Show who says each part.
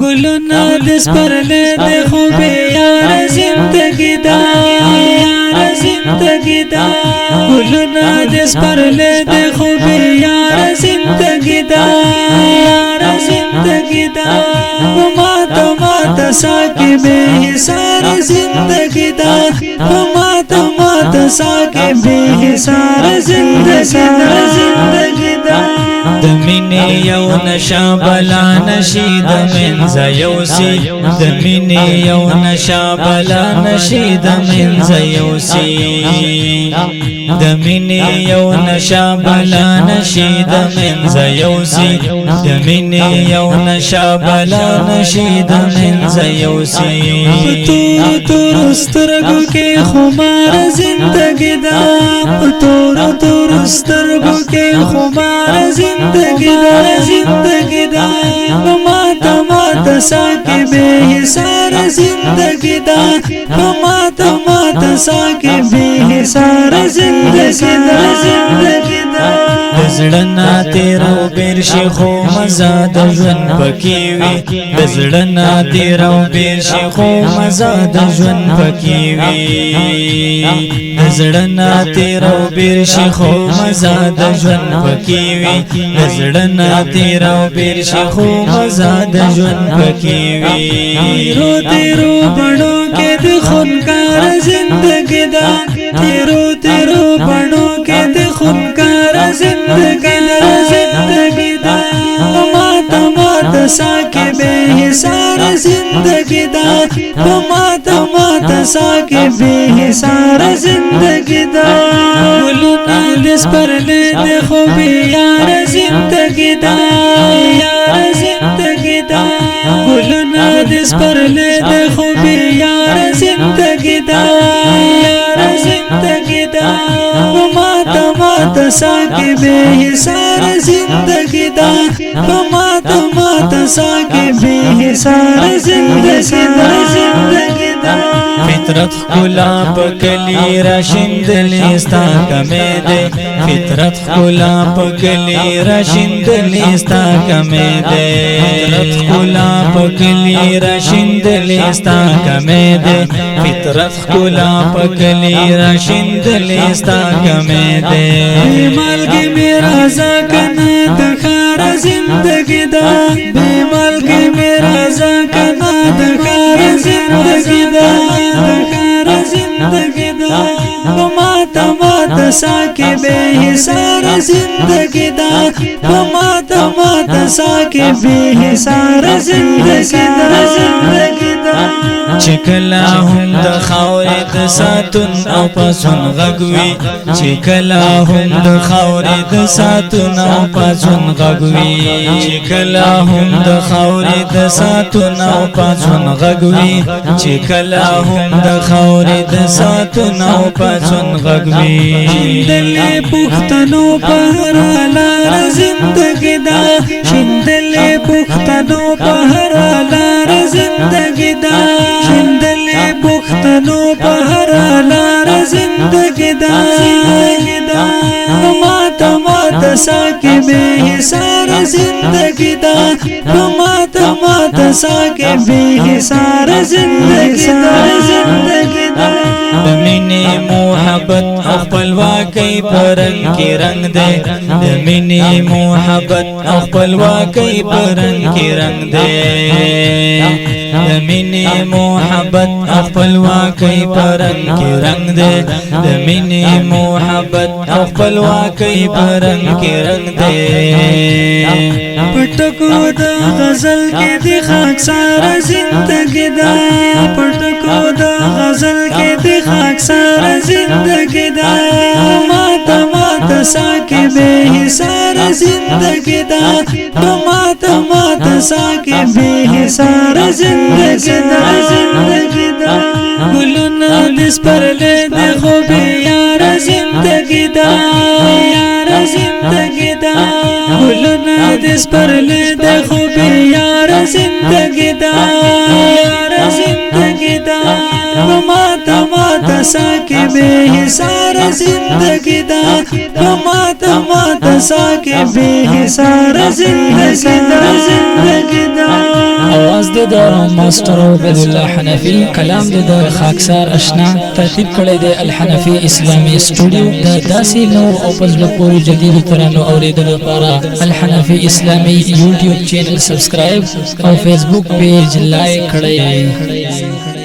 Speaker 1: گلونا دس پر لے دے خوبی یار زندگی دا یار زندگی دا گلونا دس پر لے دے خوبی یار زندگی دا یار زندگی دا ماتا ماتا ساکی بے حسار زندگی دا ماتا ماتا ساکی بے حسار زندگی دا دمینی یو نشا بلا نشید منز یوسی دمینی یو نشا بلا نشید منز یوسی دمینی یو نشا بلا نشید منز یوسی دمینی یو نشا بلا نشید منز یوسی پتور تور سترگو کے خمار زندگی دا پتور تور سترگو کے خمار زندگی دا زندگی دا ماتا ماتا ساکی بے حسار زندگی دا ماتا ماتا ساکی بے حسار زندگی دا زندگی دا دزڑنا تیرو بیرشی خو مزاد جون پکیوی دزڑنا تیرو بیرشی خو مزاد جون پکیوی دزڑنا تیرو بیرشی خو مزاد جون پکیوی دزڑنا تیرو بیرشی خو مزاد جون پکیوی تیرو تیرو بڑو کے دخنکار زندگی دا تیرو تیرو بڑو کے دخنکار زندگی دا زندگی دا ماتا ماتا ساکی بے حسار زندگی دا ماتا ماتا ساکی بے حسار زندگی دا گلونا دس پر لے دے خوبی یار زندگی دا یار زندگی دا گلونا دس پر لے دے خوبی یار زندگی دا یار زندگی دا ماتا ماتا ساکی بے حسار زندگی دا ماتا ماتا ساکی بے حسار زندگی دا زندگی دا فطرت خلا پکلی راشندلی ستا کمی دے فطرت خلا پکلی راشندلی ستا کمی دے فطرت خلا پکلی راشندلی ستا کمی دے فطرت خلا پکلی راشندلی ستا کمی دے بے مالگی میرا زاکنا دخار زندگی دا بے مالگی میرا زاکنا دخار زندگی دا دخار زندگی دا ماتا ماتا ساکی بے حسار زندگی دا ماتا ماتا ساکی بے حسار زندگی دا زندگی دا چکلا هم د خاورې د ساتون او پسون غږوي چکلا هم د خاورې د ساتون او پسون غږوي چکلا هم د خاورې د ساتون او پسون غږوي چکلا هم د خاورې د ساتون او پسون غږوي شندلې پښتنو په هر لار زندګي دا شندلې پښتنو په هر لار زندګي دا شندلې پښتنو په هر لار زندګي دا ماتا ماتا ساکی بے حسار زندگی دا ماتا ماتا ساکی بے حسار زندگی دا زندگی دا دمینی محبت خپلواکی پرنگ کی رنگ دے دمینی محبت خپلواکی پرنگ کی رنگ دے دمینی محبت خپلواکی پرنگ کی رنگ دے دمینی محبت خپلواکی پرنگ کی رنگ دے پټکو د غزل کې دی خاکسار زندگی دا پټکو د غزل کې دی خاکسار زندگی دا ماتا ماتا ساکی بے حسار زندگی دا ماتا ماتا ساکی بے حسار زندگی دا زندگی دا گلونا دس پر لے دے خوبی یار زندگی دا یار زندگی دا گلونا دس پر لے دے خوبی یار زندگی دا یار زندگی دا ماتا ماتا ساکی بے حسار زندگی دا ماتا ماتا ساکی بے حسار زندگی دا زندگی دا آواز د ماستر عبد الله حنفي، کلام د خاکسار آشنا، ترتیب کړی د الحنفي اسلامي سټوډیو. د داسې نو او پزله پورې جدید ترانو اوریدلو لپاره الحنفي اسلامي یوټیوب چینل سبسکرایب او فیسبوک پیج لایک کړئ.